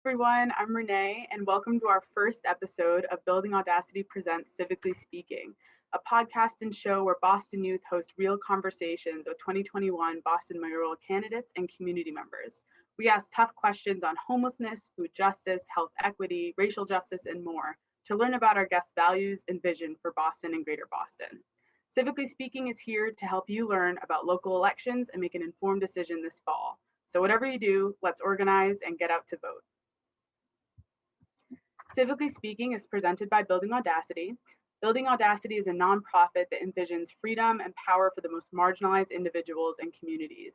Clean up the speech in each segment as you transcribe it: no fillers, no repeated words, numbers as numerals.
Everyone, I'm Renee, and welcome to our first episode of Building Audacity Presents Civically Speaking, a podcast and show where Boston youth host real conversations with 2021 Boston mayoral candidates and community members. We ask tough questions on homelessness, food justice, health equity, racial justice, and more to learn about our guests' values and vision for Boston and Greater Boston. Civically Speaking is here to help you learn about local elections and make an informed decision this fall. So, whatever you do, let's organize and get out to vote. Civically Speaking is presented by Building Audacity. Building Audacity is a nonprofit that envisions freedom and power for the most marginalized individuals and communities.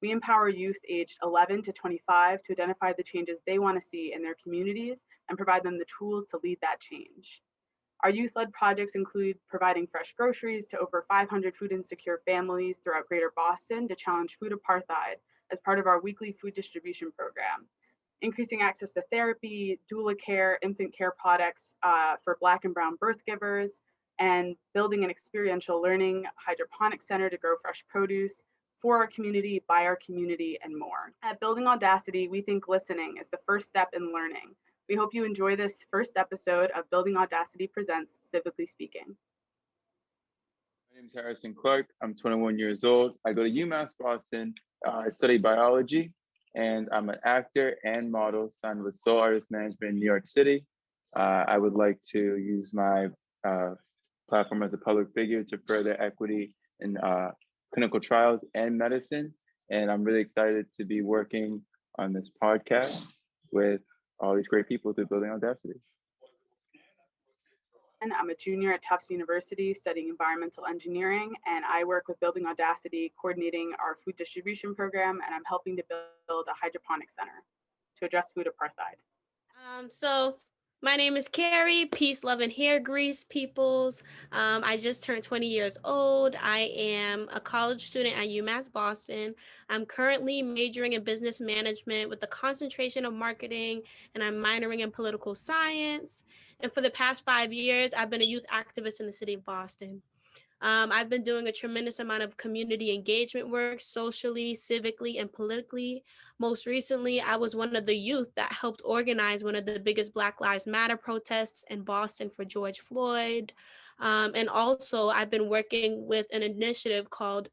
We empower youth aged 11 to 25 to identify the changes they want to see in their communities and provide them the tools to lead that change. Our youth-led projects include providing fresh groceries to over 500 food insecure families throughout Greater Boston to challenge food apartheid as part of our weekly food distribution program, increasing access to therapy, doula care, infant care products for Black and Brown birth givers, and building an experiential learning hydroponic center to grow fresh produce for our community, by our community, and more. At Building Audacity, we think listening is the first step in learning. We hope you enjoy this first episode of Building Audacity Presents Civically Speaking. My name is Harrison Clark. I'm 21 years old. I go to UMass Boston. I study biology, and I'm an actor and model signed with Soul Artist Management in New York City. I would like to use my platform as a public figure to further equity in clinical trials and medicine. And I'm really excited to be working on this podcast with all these great people through Building Audacity. I'm a junior at Tufts University studying environmental engineering, and I work with Building Audacity, coordinating our food distribution program, and I'm helping to build a hydroponic center to address food apartheid. So my name is Carrie, peace, love, and hair grease peoples. I just turned 20 years old. I am a college student at UMass Boston. I'm currently majoring in business management with a concentration of marketing, and I'm minoring in political science. And for the past 5 years, I've been a youth activist in the city of Boston. I've been doing a tremendous amount of community engagement work, socially, civically, and politically. Most recently, I was one of the youth that helped organize one of the biggest Black Lives Matter protests in Boston for George Floyd. And also, I've been working with an initiative called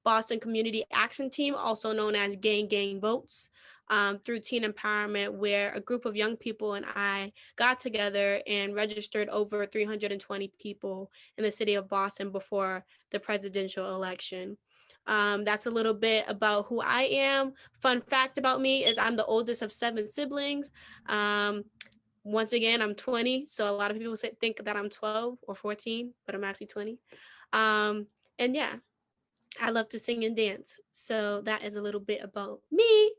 Boston Community Action Team, also known as Gang Gang Votes, through teen empowerment, where a group of young people and I got together and registered over 320 people in the city of Boston before the presidential election. That's a little bit about who I am. Fun fact about me is I'm the oldest of 7 siblings. Once again, I'm 20, so a lot of people think that I'm 12 or 14, but I'm actually 20. And yeah, I love to sing and dance. So that is a little bit about me.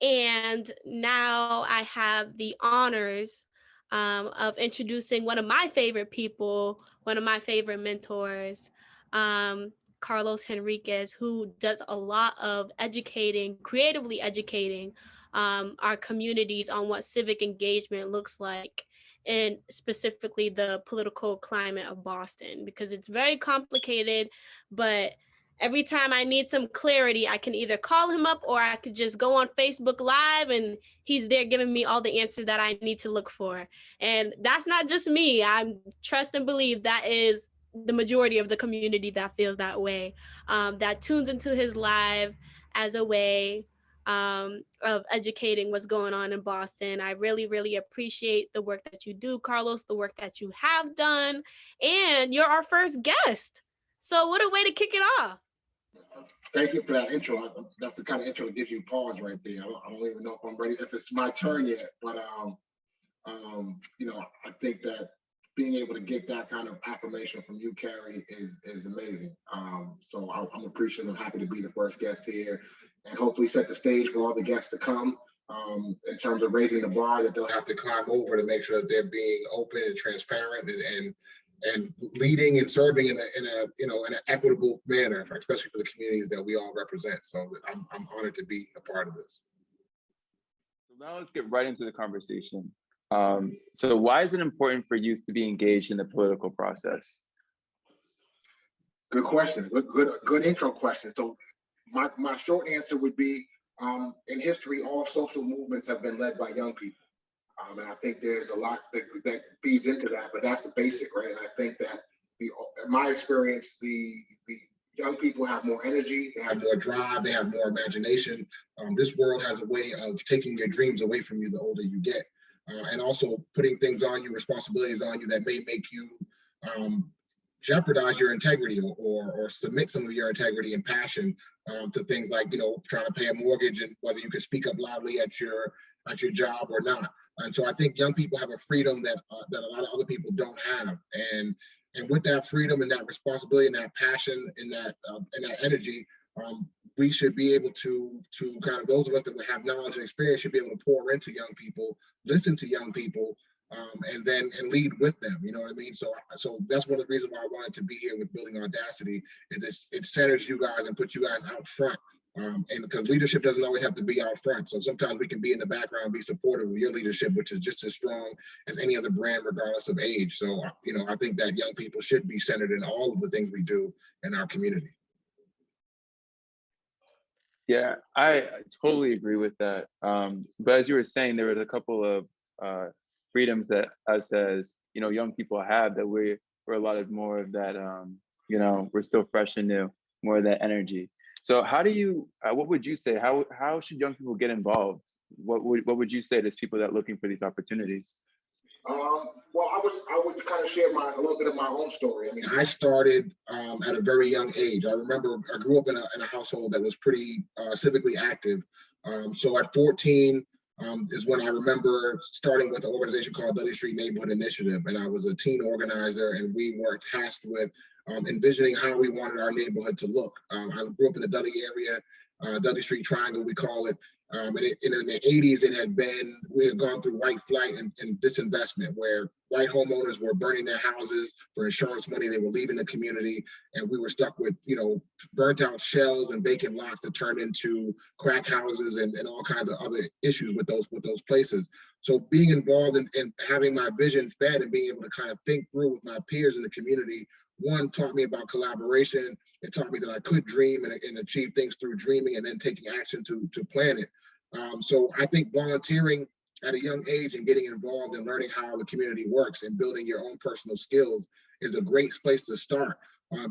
And now I have the honors of introducing one of my favorite people, one of my favorite mentors, Carlos Henriquez, who does a lot of educating, creatively educating our communities on what civic engagement looks like, and specifically the political climate of Boston, because it's very complicated, but every time I need some clarity, I can either call him up or I could just go on Facebook Live and he's there giving me all the answers that I need to look for. And that's not just me. I trust and believe that is the majority of the community that feels that way, that tunes into his live as a way of educating what's going on in Boston. I really, really appreciate the work that you do, Carlos, the work that you have done, and you're our first guest. So what a way to kick it off. Thank you for that intro. That's the kind of intro that gives you pause right there. I don't even know if I'm ready, if it's my turn yet, but I think that being able to get that kind of affirmation from you, Carrie, is amazing. So I'm appreciative and happy to be the first guest here, and hopefully set the stage for all the guests to come. In terms of raising the bar that they'll have to climb over to make sure that they're being open and transparent and leading and serving in an equitable manner, especially for the communities that we all represent. So I'm honored to be a part of this. So now let's get right into the conversation. So why is it important for youth to be engaged in the political process? Good question. Good intro question. So my short answer would be, in history, all social movements have been led by young people. And I think there's a lot that feeds into that, but that's the basic, right? And I think that in my experience, the young people have more energy, they have more drive, they have more imagination. This world has a way of taking your dreams away from you the older you get, and also putting things on you, responsibilities on you that may make you jeopardize your integrity or submit some of your integrity and passion to things like, you know, trying to pay a mortgage and whether you can speak up loudly at your job or not. And so I think young people have a freedom that that a lot of other people don't have. And with that freedom and that responsibility and that passion and that energy, we should be able to kind of, those of us that would have knowledge and experience should be able to pour into young people, listen to young people, and lead with them. You know what I mean? So that's one of the reasons why I wanted to be here with Building Audacity, is it centers you guys and puts you guys out front. And because leadership doesn't always have to be out front. So sometimes we can be in the background, be supportive of your leadership, which is just as strong as any other brand, regardless of age. So, you know, I think that young people should be centered in all of the things we do in our community. Yeah, I totally agree with that. But as you were saying, there were a couple of freedoms that us as, you know, young people have that we're a lot of more of that, you know, we're still fresh and new, more of that energy. So how do you, what would you say, how should young people get involved? What would you say to people that are looking for these opportunities? Well, I would kind of share a little bit of my own story. I mean, I started at a very young age. I remember I grew up in a household that was pretty civically active. So at 14 is when I remember starting with an organization called Dudley Street Neighborhood Initiative. And I was a teen organizer, and we were tasked with envisioning how we wanted our neighborhood to look. I grew up in the Dudley area, Dudley Street Triangle, we call it. And in the 80s, we had gone through white flight and disinvestment, where white homeowners were burning their houses for insurance money. They were leaving the community, and we were stuck with, you know, burnt out shells and vacant lots that turned into crack houses and all kinds of other issues with those places. So being involved in having my vision fed and being able to kind of think through with my peers in the community, one, taught me about collaboration. It taught me that I could dream and achieve things through dreaming and then taking action to plan it. So I think volunteering at a young age and getting involved and learning how the community works and building your own personal skills is a great place to start,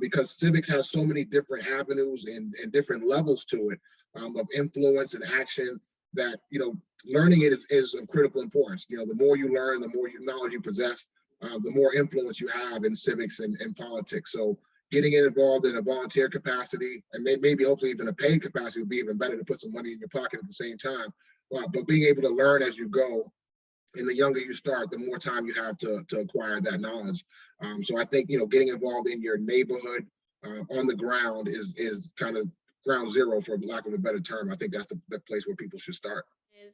because civics has so many different avenues and different levels to it, of influence and action, that, you know, learning it is of critical importance. You know, the more you learn, the more knowledge you possess, the more influence you have in civics and politics. So getting involved in a volunteer capacity, and maybe hopefully even a paid capacity, would be even better to put some money in your pocket at the same time. But being able to learn as you go, and the younger you start, the more time you have to acquire that knowledge. So I think, you know, getting involved in your neighborhood on the ground is kind of ground zero, for lack of a better term. I think that's the place where people should start.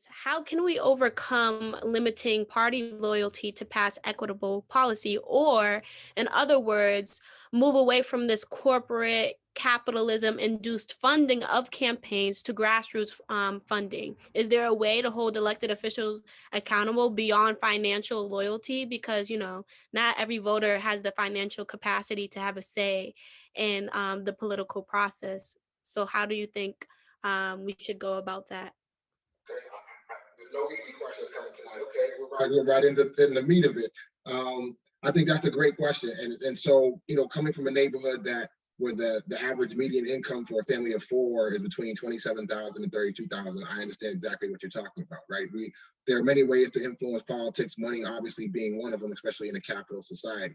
How can we overcome limiting party loyalty to pass equitable policy, or, in other words, move away from this corporate capitalism-induced funding of campaigns to grassroots funding? Is there a way to hold elected officials accountable beyond financial loyalty? Because, you know, not every voter has the financial capacity to have a say in the political process. So how do you think we should go about that? Okay, there's no easy questions coming tonight. Okay, we're right into the meat of it. I think that's a great question, and so, you know, coming from a neighborhood where the average median income for a family of four is between $27,000 and $32,000, I understand exactly what you're talking about, right? There are many ways to influence politics, money obviously being one of them, especially in a capitalist society.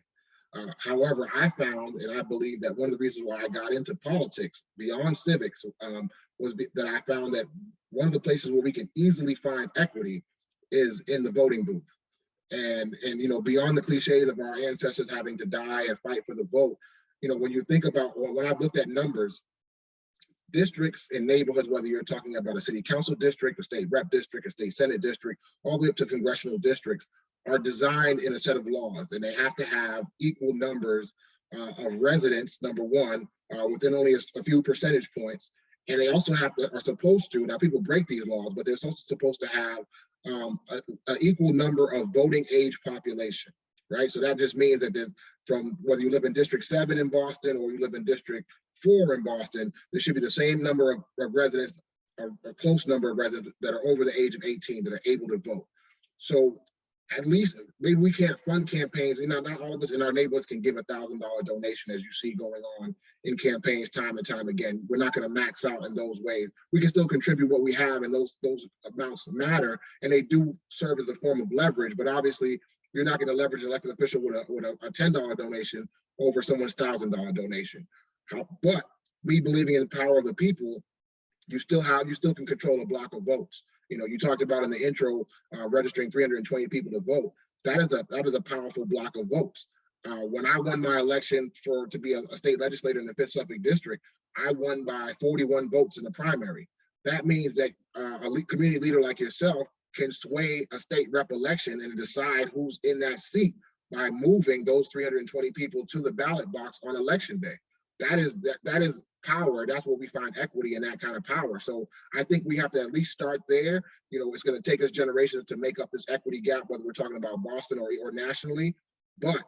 However, I found, and I believe that one of the reasons why I got into politics beyond civics was that I found that one of the places where we can easily find equity is in the voting booth. And you know, beyond the cliches of our ancestors having to die and fight for the vote, you know, when you think about, when I've looked at numbers, districts and neighborhoods, whether you're talking about a city council district, a state rep district, a state senate district, all the way up to congressional districts, are designed in a set of laws, and they have to have equal numbers of residents, number one, within only a few percentage points. And they also are supposed to, now people break these laws, but they're also supposed to have an equal number of voting age population, right? So that just means that there's, from whether you live in District 7 in Boston or you live in District 4 in Boston, there should be the same number of residents, or a close number of residents that are over the age of 18 that are able to vote. So at least maybe we can't fund campaigns. You know, not all of us in our neighborhoods can give $1,000 donation, as you see going on in campaigns time and time again. We're not going to max out in those ways. We can still contribute what we have, and those amounts matter, and they do serve as a form of leverage. But obviously, you're not going to leverage an elected official with a $10 donation over someone's $1,000 donation. But me believing in the power of the people, you still can control a block of votes. You know, you talked about in the intro registering 320 people to vote. That is a powerful block of votes. When I won my election to be a state legislator in the 5th Suffolk District, I won by 41 votes in the primary. That means that a community leader like yourself can sway a state rep election and decide who's in that seat by moving those 320 people to the ballot box on election day. That is power. That's where we find equity in that kind of power. So I think we have to at least start there. You know, it's going to take us generations to make up this equity gap, whether we're talking about Boston or nationally. But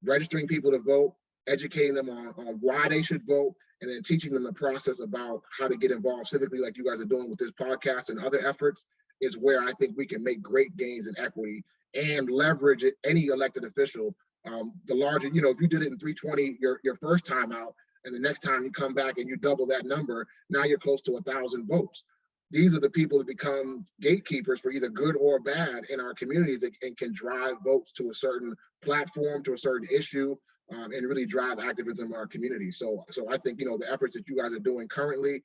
registering people to vote, educating them on why they should vote, and then teaching them the process about how to get involved civically, like you guys are doing with this podcast and other efforts, is where I think we can make great gains in equity and leverage any elected official. The larger, you know, if you did it in 320 your first time out, and the next time you come back and you double that number, now you're close to 1,000 votes. These are the people that become gatekeepers for either good or bad in our communities and can drive votes to a certain platform, to a certain issue, and really drive activism in our community. So I think, you know, the efforts that you guys are doing currently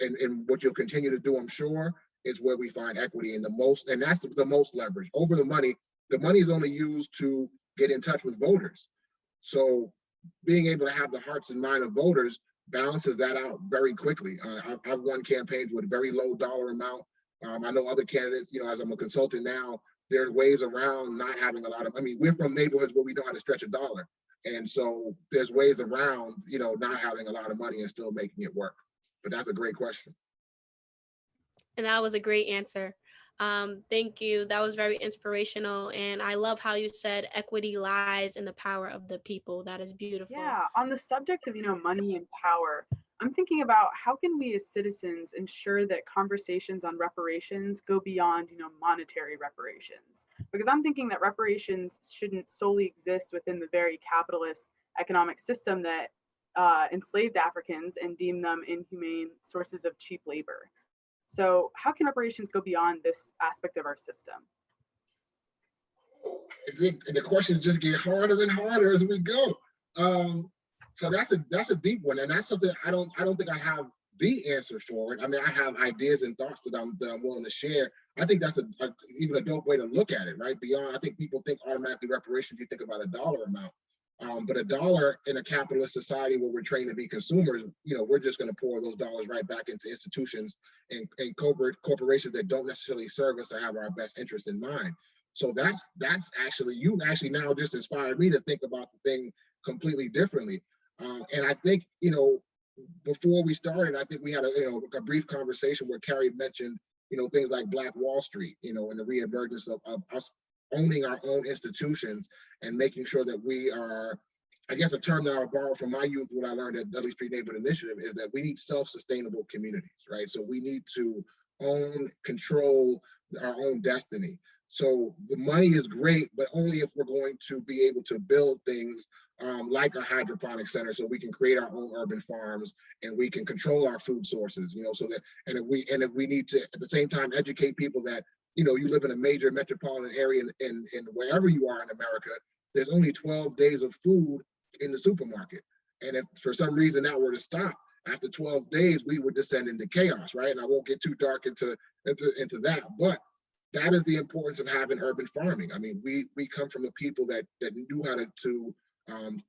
and what you'll continue to do, I'm sure, is where we find equity in the most, and that's the most leverage over the money. The money is only used to get in touch with voters. So being able to have the hearts and mind of voters balances that out very quickly. I've won campaigns with a very low dollar amount. I know other candidates, you know, as I'm a consultant now, there are ways around not having a lot of, I mean, we're from neighborhoods where we know how to stretch a dollar. And so there's ways around, you know, not having a lot of money and still making it work. But that's a great question. And that was a great answer. Thank you. That was very inspirational. And I love how you said equity lies in the power of the people. That is beautiful. Yeah, on the subject of, you know, money and power, I'm thinking about how can we as citizens ensure that conversations on reparations go beyond, you know, monetary reparations? Because I'm thinking that reparations shouldn't solely exist within the very capitalist economic system that enslaved Africans and deemed them inhumane sources of cheap labor. So how can reparations go beyond this aspect of our system? The questions just get harder and harder as we go. So that's a deep one, and that's something I don't think I have the answer for it. I mean, I have ideas and thoughts that I'm willing to share. I think that's even a dope way to look at it, right? Beyond, I think people think automatically reparations, you think about a dollar amount. But a dollar in a capitalist society where we're trained to be consumers, you know, we're just going to pour those dollars right back into institutions and corporations that don't necessarily serve us or have our best interest in mind. So that's actually, you actually now just inspired me to think about the thing completely differently. And I think, you know, before we started, I think we had a brief conversation where Carrie mentioned, you know, things like Black Wall Street, you know, and the reemergence of us owning our own institutions and making sure that we are, I guess a term that I'll borrow from my youth, what I learned at Dudley Street Neighborhood Initiative, is that we need self-sustainable communities, right? So we need to control our own destiny. So the money is great, but only if we're going to be able to build things like a hydroponic center, so we can create our own urban farms and we can control our food sources, you know, so that, and if we need to at the same time educate people that, you know, you live in a major metropolitan area and wherever you are in America, there's only 12 days of food in the supermarket. And if for some reason that were to stop, after 12 days, we would descend into chaos, right? And I won't get too dark into that, but that is the importance of having urban farming. I mean, we come from a people that knew how to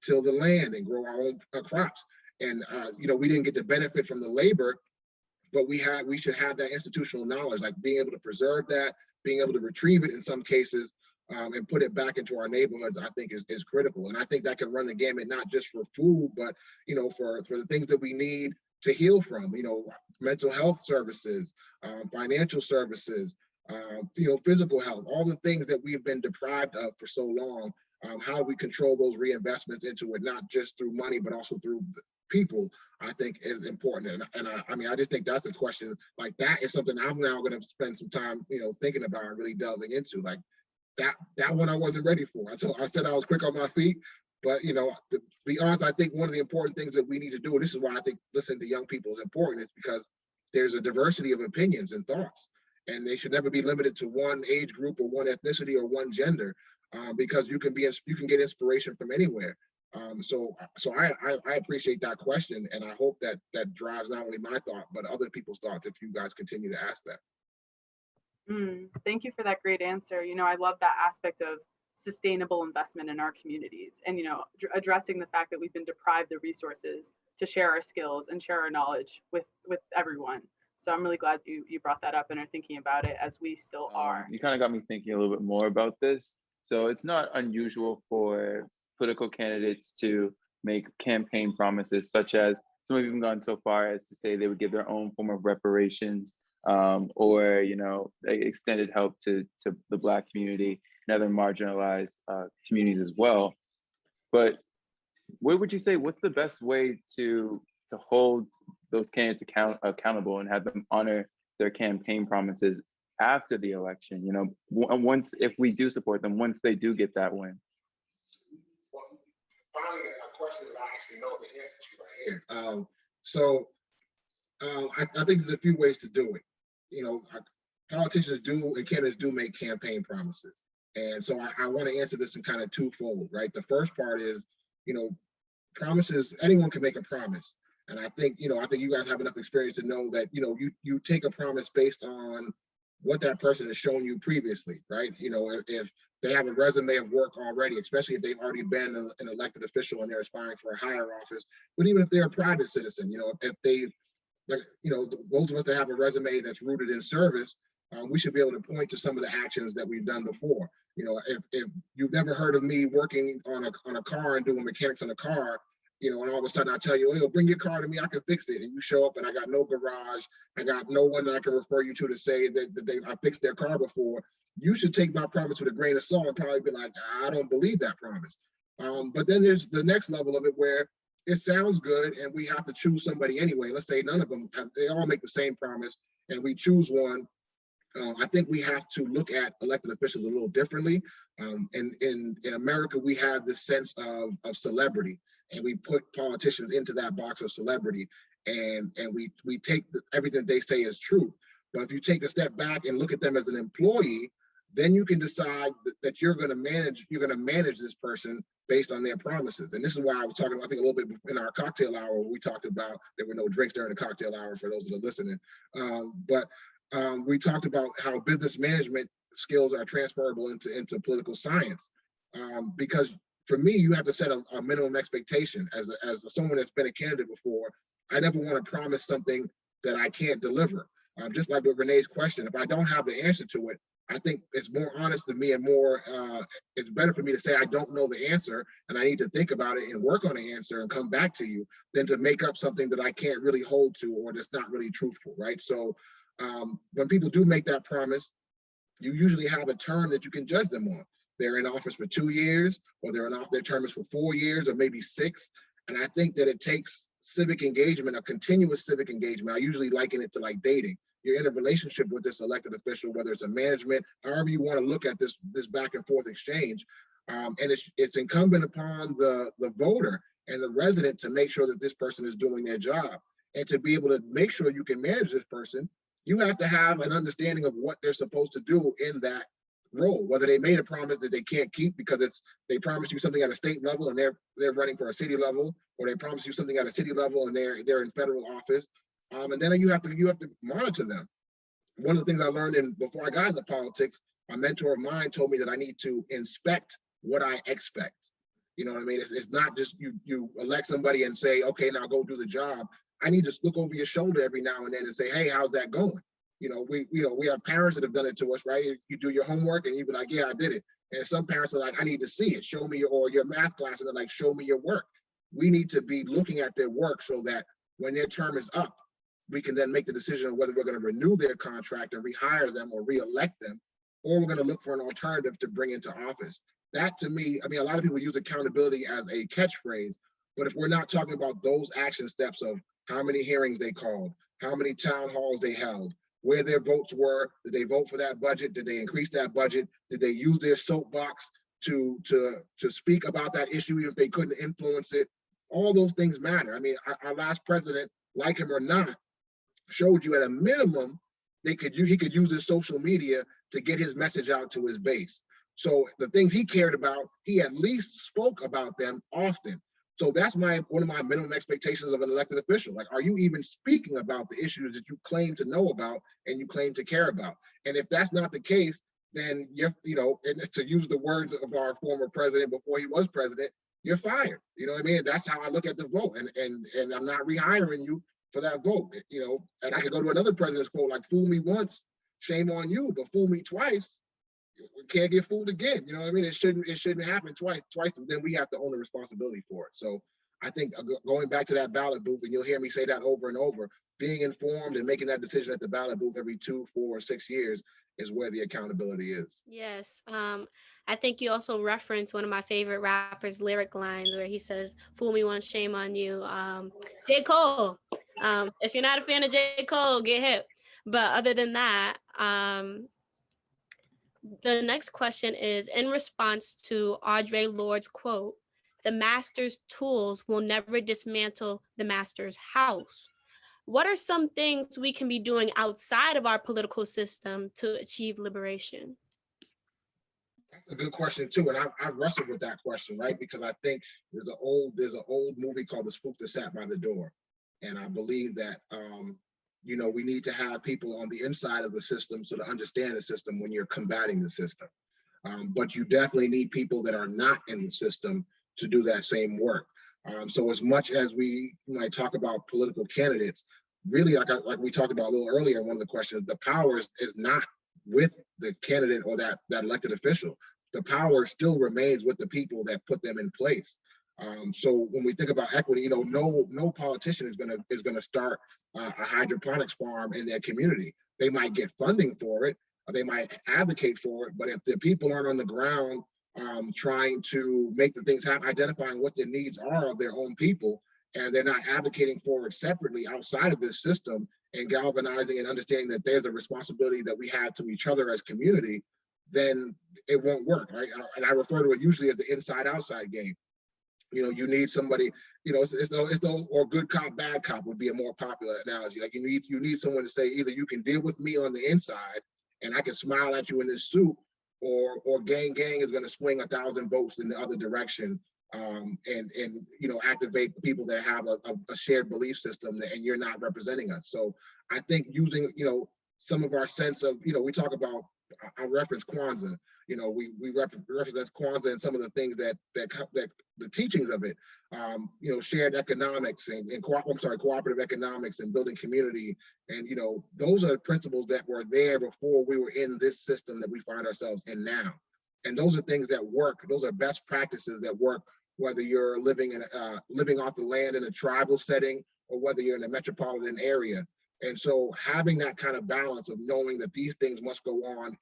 till the land and grow our own crops. And, you know, we didn't get the benefit from the labor, but we should have that institutional knowledge, like being able to preserve that, being able to retrieve it in some cases, and put it back into our neighborhoods, I think is critical. And I think that can run the gamut, not just for food, but, you know, for the things that we need to heal from, you know, mental health services, financial services, you know, physical health, all the things that we've been deprived of for so long. How we control those reinvestments into it, not just through money, but also through people, I think is important. And I mean, I just think that's a question, like that is something I'm now going to spend some time, thinking about and really delving into. Like that one I wasn't ready for. I said I was quick on my feet, but to be honest, I think one of the important things that we need to do, and this is why I think listening to young people is important, is because there's a diversity of opinions and thoughts, and they should never be limited to one age group or one ethnicity or one gender, because you can get inspiration from anywhere. So I appreciate that question, and I hope that drives not only my thought but other people's thoughts if you guys continue to ask that. Thank you for that great answer. I love that aspect of sustainable investment in our communities, and addressing the fact that we've been deprived the resources to share our skills and share our knowledge with everyone. So I'm really glad you brought that up and are thinking about it, as we still are. You kind of got me thinking a little bit more about this. So it's not unusual for political candidates to make campaign promises, such as some have even gone so far as to say they would give their own form of reparations, or extended help to the Black community and other marginalized communities as well. But what would you say, what's the best way to hold those candidates accountable and have them honor their campaign promises after the election? Once, if we do support them, once they do get that win. Well, finally, a question that I actually know the answer to right here. I think there's a few ways to do it. Politicians do and candidates do make campaign promises. And so I want to answer this in kind of twofold, right? The first part is, promises, anyone can make a promise. And I think you guys have enough experience to know that, you take a promise based on what that person has shown you previously, right? If they have a resume of work already, especially if they've already been an elected official and they're aspiring for a higher office, but even if they're a private citizen, if they've, those of us that have a resume that's rooted in service, we should be able to point to some of the actions that we've done before. If you've never heard of me working on a car and doing mechanics on a car, and all of a sudden I tell you, oh, bring your car to me, I can fix it. And you show up and I got no garage, I got no one that I can refer you to say that I fixed their car before. You should take my promise with a grain of salt and probably be like, I don't believe that promise. But then there's the next level of it where it sounds good and we have to choose somebody anyway. Let's say none of them, they all make the same promise and we choose one. I think we have to look at elected officials a little differently. In America, we have this sense of celebrity, and we put politicians into that box of celebrity, and we take everything they say as truth. But if you take a step back and look at them as an employee, then you can decide that you're going to manage this person based on their promises. And this is why I was talking, I think, a little bit in our cocktail hour, we talked about there were no drinks during the cocktail hour for those that are listening. We talked about how business management skills are transferable into political science, because for me, you have to set a minimum expectation. As someone that's been a candidate before, I never want to promise something that I can't deliver. Just like with Renee's question, if I don't have the answer to it, I think it's more honest to me and more, it's better for me to say I don't know the answer and I need to think about it and work on the answer and come back to you than to make up something that I can't really hold to or that's not really truthful, right? So when people do make that promise, you usually have a term that you can judge them on. They're in office for 2 years, or their term is for 4 years, or maybe 6. And I think that it takes civic engagement, a continuous civic engagement. I usually liken it to like dating. You're in a relationship with this elected official, whether it's a management, however you want to look at this back and forth exchange. And it's incumbent upon the voter and the resident to make sure that this person is doing their job. And to be able to make sure you can manage this person, you have to have an understanding of what they're supposed to do in that role, whether they made a promise that they can't keep because they promised you something at a state level and they're running for a city level, or they promised you something at a city level and they're in federal office. And then you have to monitor them. One of the things I learned before I got into politics, a mentor of mine told me that I need to inspect what I expect. You know what I mean? It's not just you elect somebody and say, okay, now go do the job. I need to look over your shoulder every now and then and say, hey, how's that going? We have parents that have done it to us, right? You do your homework and you be like, yeah, I did it. And some parents are like, I need to see it. Show me your math class, and they're like, show me your work. We need to be looking at their work so that when their term is up, we can then make the decision on whether we're going to renew their contract and rehire them or re-elect them, or we're going to look for an alternative to bring into office. That to me, I mean, a lot of people use accountability as a catchphrase, But if we're not talking about those action steps of how many hearings they called, how many town halls they held, where their votes were, did they vote for that budget? Did they increase that budget? Did they use their soapbox to speak about that issue even if they couldn't influence it? All those things matter. I mean, our last president, like him or not, showed you at a minimum he could use his social media to get his message out to his base. So the things he cared about, he at least spoke about them often. So that's one of my minimum expectations of an elected official. Like, are you even speaking about the issues that you claim to know about and you claim to care about? And if that's not the case, then and to use the words of our former president before he was president, you're fired. You know what I mean? That's how I look at the vote. And I'm not rehiring you for that vote. And I could go to another president's quote, like, fool me once, shame on you, but fool me twice, we can't get fooled again. You know what I mean? It shouldn't happen twice, then we have to own the responsibility for it. So I think going back to that ballot booth, and you'll hear me say that over and over, being informed and making that decision at the ballot booth every 2, 4, 6 years is where the accountability is. Yes. I think you also referenced one of my favorite rappers' lyric lines where he says, "Fool me once, shame on you." J. Cole. If you're not a fan of J. Cole, get hip. But other than that, the next question is in response to Audre Lorde's quote, "The master's tools will never dismantle the master's house." What are some things we can be doing outside of our political system to achieve liberation? That's a good question too, and I wrestled with that question, right? Because I think there's an old movie called The Spook That Sat by the Door, and I believe that we need to have people on the inside of the system so to understand the system when you're combating the system. But you definitely need people that are not in the system to do that same work. So as much as we might talk about political candidates, really, like we talked about a little earlier in one of the questions, the power is not with the candidate or that elected official. The power still remains with the people that put them in place. So when we think about equity, no politician is gonna start a hydroponics farm in their community. They might get funding for it, or they might advocate for it, but if the people aren't on the ground trying to make the things happen, identifying what the needs are of their own people, and they're not advocating for it separately outside of this system and galvanizing and understanding that there's a responsibility that we have to each other as community, then it won't work, right? And I refer to it usually as the inside-outside game. You need somebody, or good cop, bad cop would be a more popular analogy. Like you need someone to say, either you can deal with me on the inside and I can smile at you in this suit, or gang is going to swing 1,000 votes in the other direction, and activate the people that have a shared belief system and you're not representing us. So I think using some of our sense of we talk about, I reference Kwanzaa. We reference Kwanzaa and some of the things that the teachings of it, shared economics and cooperative economics and building community. And, those are principles that were there before we were in this system that we find ourselves in now. And those are things that work. Those are best practices that work, whether you're living off the land in a tribal setting or whether you're in a metropolitan area. And so having that kind of balance of knowing that these things must go on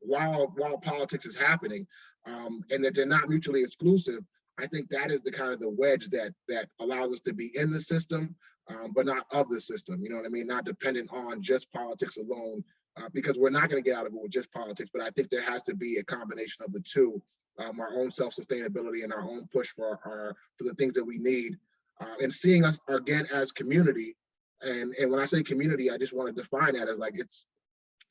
while politics is happening, and that they're not mutually exclusive, I think that is the kind of the wedge that allows us to be in the system, but not of the system. You know what I mean? Not dependent on just politics alone, because we're not going to get out of it with just politics. But I think there has to be a combination of the two, our own self-sustainability and our own push for the things that we need, and seeing us again as community. And when I say community, I just want to define that as like it's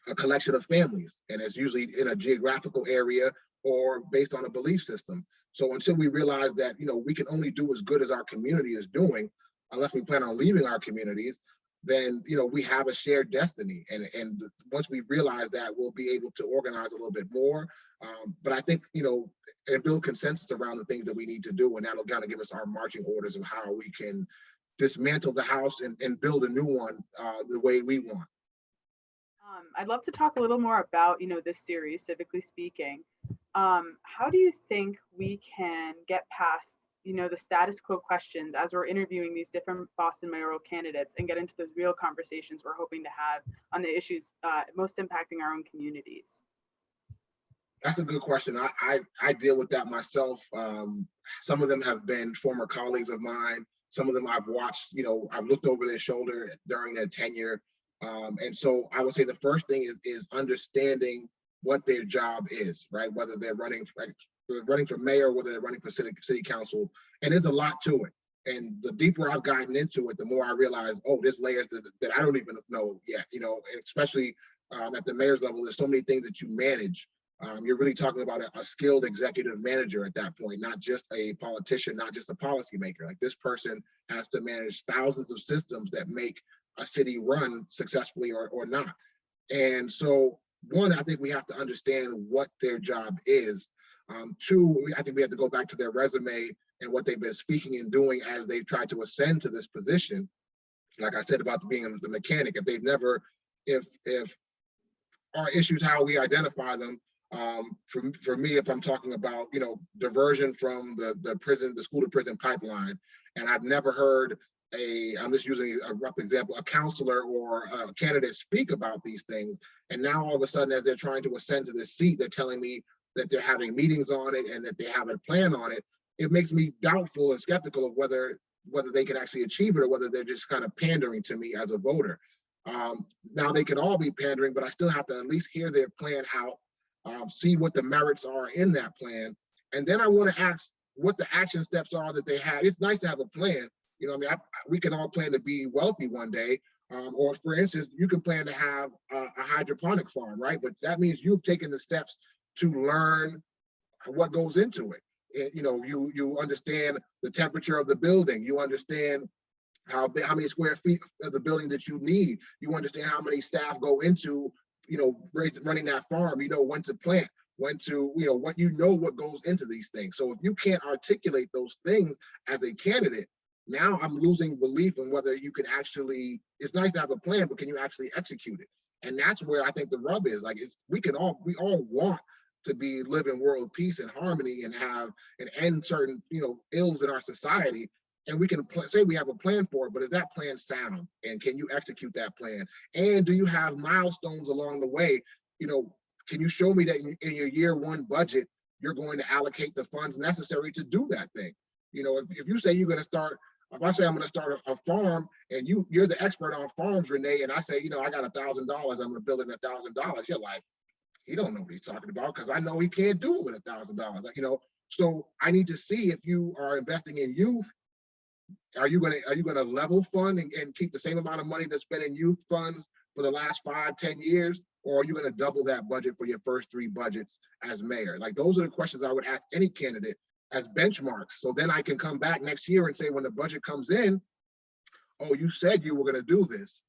a collection of families, and it's usually in a geographical area or based on a belief system. So until we realize that we can only do as good as our community is doing, unless we plan on leaving our communities, then we have a shared destiny. And once we realize that, we'll be able to organize a little bit more. But I think and build consensus around the things that we need to do, and that'll kind of give us our marching orders of how we can dismantle the house and build a new one the way we want. I'd love to talk a little more about, this series, Civically Speaking. How do you think we can get past, the status quo questions as we're interviewing these different Boston mayoral candidates and get into those real conversations we're hoping to have on the issues most impacting our own communities? That's a good question. I deal with that myself. Some of them have been former colleagues of mine. Some of them I've watched, I've looked over their shoulder during their tenure. And so I would say the first thing is understanding what their job is, right? Whether they're running for mayor, whether they're running for city council, and there's a lot to it. And the deeper I've gotten into it, the more I realize, oh, there's layers that I don't even know yet, especially at the mayor's level, there's so many things that you manage. You're really talking about a skilled executive manager at that point, not just a politician, not just a policymaker. Like, this person has to manage thousands of systems that make a city run successfully or not. And so, one, I think we have to understand what their job is. Two, I think we have to go back to their resume and what they've been speaking and doing as they've tried to ascend to this position. Like I said about being the mechanic, if they've never, if our issues, how we identify them, for me, if I'm talking about, diversion from the school to prison pipeline, and I've never heard I'm just using a rough example, a counselor or a candidate speak about these things. And now all of a sudden, as they're trying to ascend to this seat, they're telling me that they're having meetings on it and that they have a plan on it. It makes me doubtful and skeptical of whether they can actually achieve it or whether they're just kind of pandering to me as a voter. Now they could all be pandering, but I still have to at least hear their plan out, see what the merits are in that plan. And then I want to ask what the action steps are that they have. It's nice to have a plan. We can all plan to be wealthy one day. Or for instance, you can plan to have a hydroponic farm, right? But that means you've taken the steps to learn what goes into it. You understand the temperature of the building. You understand how many square feet of the building that you need. You understand how many staff go into, running that farm. You know when to plant, what goes into these things. So if you can't articulate those things as a candidate, now I'm losing belief in whether you can actually, it's nice to have a plan, but can you actually execute it? And that's where I think the rub is. Like, we all want to live in world peace and harmony and end certain, ills in our society. And we can say we have a plan for it, but is that plan sound? And can you execute that plan? And do you have milestones along the way? Can you show me that in your year one budget, you're going to allocate the funds necessary to do that thing? If you say you're going to start, if I say I'm going to start a farm and you're the expert on farms, Renee, and I say, I got $1,000, I'm going to build it in $1,000. You're like, he don't know what he's talking about, because I know he can't do it with $1,000. So I need to see if you are investing in youth. Are you going to level fund and keep the same amount of money that's been in youth funds for the last 5-10 years? Or are you going to double that budget for your first 3 budgets as mayor? Like, those are the questions I would ask any candidate as benchmarks. So then I can come back next year and say, when the budget comes in, oh, you said you were going to do this,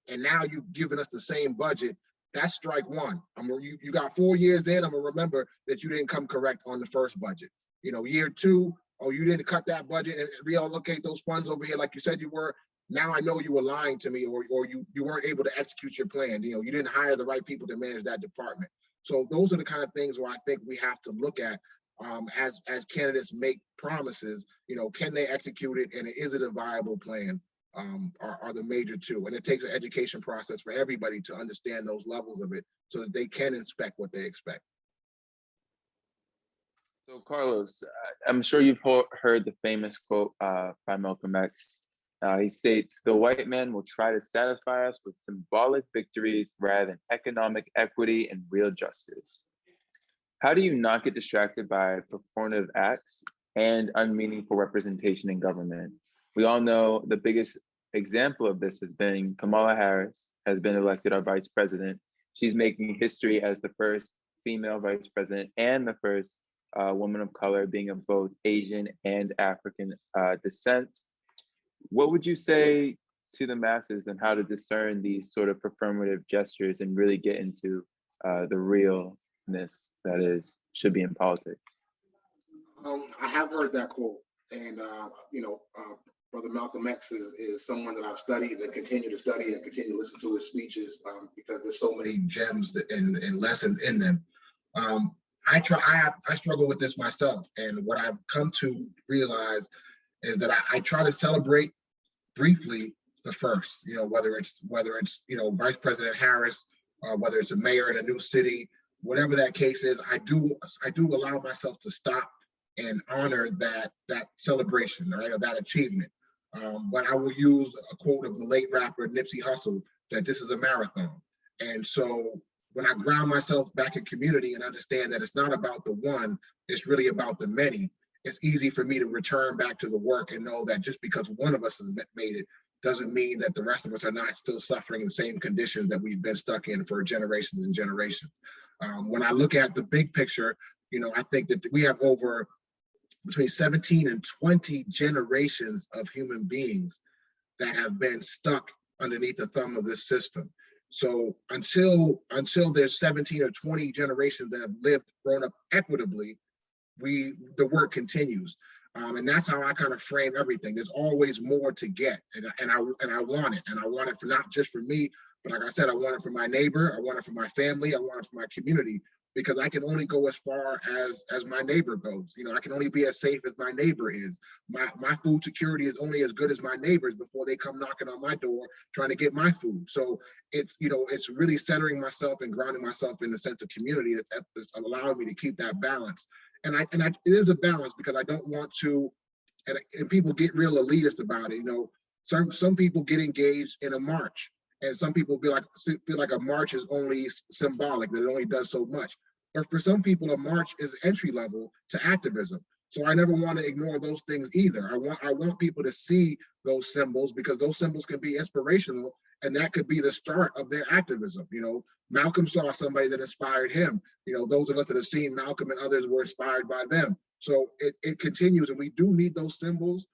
and now you've given us the same budget. That's strike one. You got 4 years in, I'm going to remember that you didn't come correct on the first budget. Year 2, oh, you didn't cut that budget and reallocate those funds over here like you said you were. Now I know you were lying to me, or you weren't able to execute your plan. You didn't hire the right people to manage that department. So those are the kind of things where I think we have to look at as candidates make promises. Can they execute it, and is it a viable plan? Are the major two. And it takes an education process for everybody to understand those levels of it so that they can inspect what they expect. So Carlos, I'm sure you've heard the famous quote by Malcolm X. He states, "The white man will try to satisfy us with symbolic victories rather than economic equity and real justice." How do you not get distracted by performative acts and unmeaningful representation in government? We all know the biggest example of this has been Kamala Harris has been elected our vice president. She's making history as the first female vice president and the first woman of color, being of both Asian and African descent. What would you say to the masses on how to discern these sort of performative gestures and really get into the realness that should be in politics? I have heard that quote, and Brother Malcolm X is someone that I've studied and continue to study and continue to listen to his speeches because there's so many gems and lessons in them. I struggle with this myself, and what I've come to realize is that I try to celebrate briefly the first, whether it's Vice President Harris, whether it's a mayor in a new city, whatever that case is, I do allow myself to stop and honor that celebration, right, or that achievement. But I will use a quote of the late rapper Nipsey Hussle, that this is a marathon. And so when I ground myself back in community and understand that it's not about the one, it's really about the many, it's easy for me to return back to the work and know that just because one of us has made it doesn't mean that the rest of us are not still suffering the same conditions that we've been stuck in for generations and generations. When I look at the big picture, I think that we have over between 17 and 20 generations of human beings that have been stuck underneath the thumb of this system. So until there's 17 or 20 generations that have lived, grown up equitably, the work continues. And that's how I kind of frame everything. There's always more to get, and I want it, and I want it for not just for me, but like I said, I want it for my neighbor, I want it for my family, I want it for my community, because I can only go as far as my neighbor goes. I can only be as safe as my neighbor is. My food security is only as good as my neighbors before they come knocking on my door trying to get my food. So it's it's really centering myself and grounding myself in the sense of community that's allowing me to keep that balance. And it is a balance, because I don't want to, and people get real elitist about it. Some people get engaged in a march, and some people feel like a march is only symbolic, that it only does so much. But for some people, a march is entry level to activism. So I never want to ignore those things either. I want people to see those symbols, because those symbols can be inspirational, and that could be the start of their activism. Malcolm saw somebody that inspired him. Those of us that have seen Malcolm and others were inspired by them. So it continues, and we do need those symbols.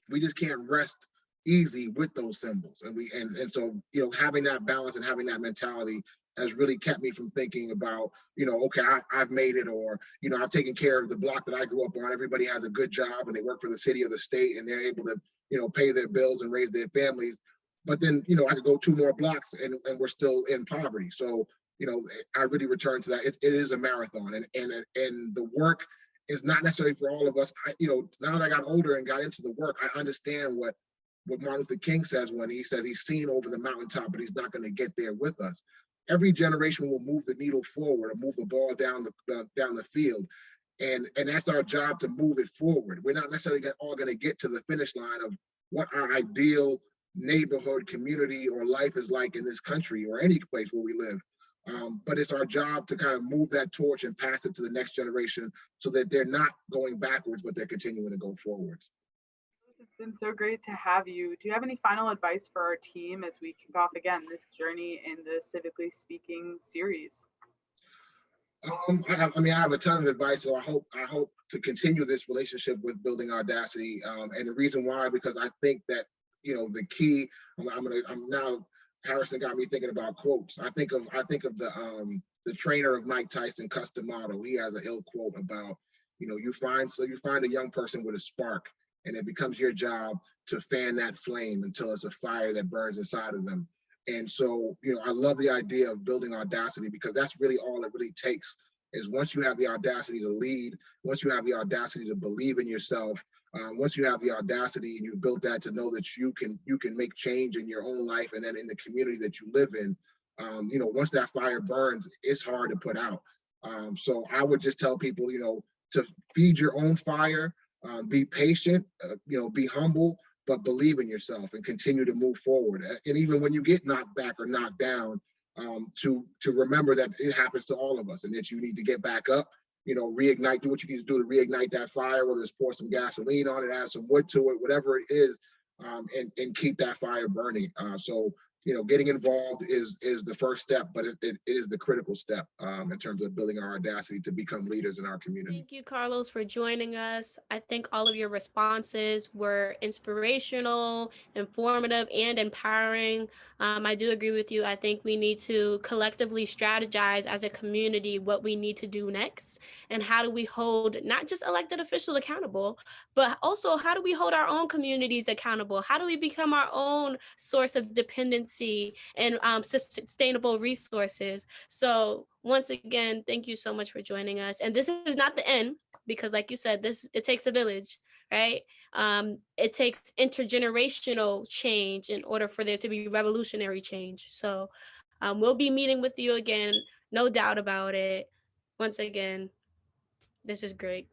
We just can't rest easy with those symbols. And so, having that balance and having that mentality has really kept me from thinking about, okay, I've made it, or, I've taken care of the block that I grew up on. Everybody has a good job and they work for the city or the state, and they're able to, pay their bills and raise their families. But then, I could go 2 more blocks and we're still in poverty. So, I really return to that. It is a marathon, and the work is not necessarily for all of us. Now that I got older and got into the work, I understand what Martin Luther King says when he says he's seen over the mountaintop, but he's not going to get there with us. Every generation will move the needle forward, or move the ball down the field. And that's our job, to move it forward. We're not necessarily all going to get to the finish line of what our ideal neighborhood, community, or life is like in this country or any place where we live. But it's our job to kind of move that torch and pass it to the next generation, so that they're not going backwards, but they're continuing to go forwards. It's been so great to have you. Do you have any final advice for our team as we kick off again this journey in the Civically Speaking series? I have a ton of advice. So I hope to continue this relationship with Building Audacity. And the reason why, because I think that, the key, I'm now, Harrison got me thinking about quotes. I think of the trainer of Mike Tyson, Custom Model. He has an ill quote about, you find a young person with a spark, and it becomes your job to fan that flame until it's a fire that burns inside of them. And so, I love the idea of Building Audacity, because that's really all it really takes, is once you have the audacity to lead, once you have the audacity to believe in yourself, once you have the audacity and you built that to know that you can make change in your own life and then in the community that you live in, once that fire burns, it's hard to put out. So I would just tell people, to feed your own fire, be patient, be humble, but believe in yourself and continue to move forward. And even when you get knocked back or knocked down, to remember that it happens to all of us, and that you need to get back up, reignite, do what you need to do to reignite that fire, whether it's pour some gasoline on it, add some wood to it, whatever it is, and keep that fire burning. So, getting involved is the first step, but it is the critical step in terms of building our audacity to become leaders in our community. Thank you, Carlos, for joining us. I think all of your responses were inspirational, informative, and empowering. I do agree with you. I think we need to collectively strategize as a community what we need to do next, and how do we hold not just elected officials accountable, but also how do we hold our own communities accountable? How do we become our own source of dependency and sustainable resources? So once again, thank you so much for joining us. And this is not the end, because like you said, it takes a village, right? It takes intergenerational change in order for there to be revolutionary change. So we'll be meeting with you again No doubt about it. Once again, this is great.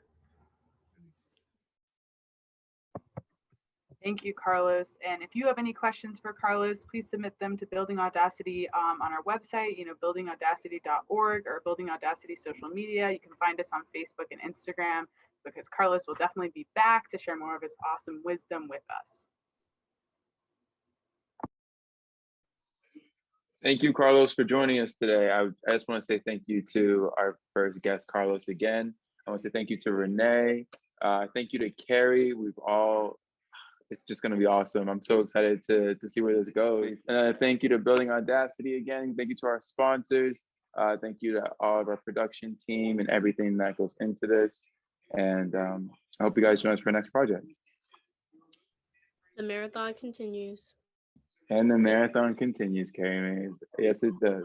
Thank you, Carlos. And if you have any questions for Carlos, please submit them to Building Audacity on our website, buildingaudacity.org, or Building Audacity social media. You can find us on Facebook and Instagram, because Carlos will definitely be back to share more of his awesome wisdom with us. Thank you, Carlos, for joining us today. I just want to say thank you to our first guest, Carlos, again. I want to say thank you to Renee. Thank you to Carrie. It's just going to be awesome. I'm so excited to see where this goes. Thank you to Building Audacity again. Thank you to our sponsors. Thank you to all of our production team and everything that goes into this. And I hope you guys join us for our next project. The marathon continues. And the marathon continues, Carrie Mays. Yes, it does.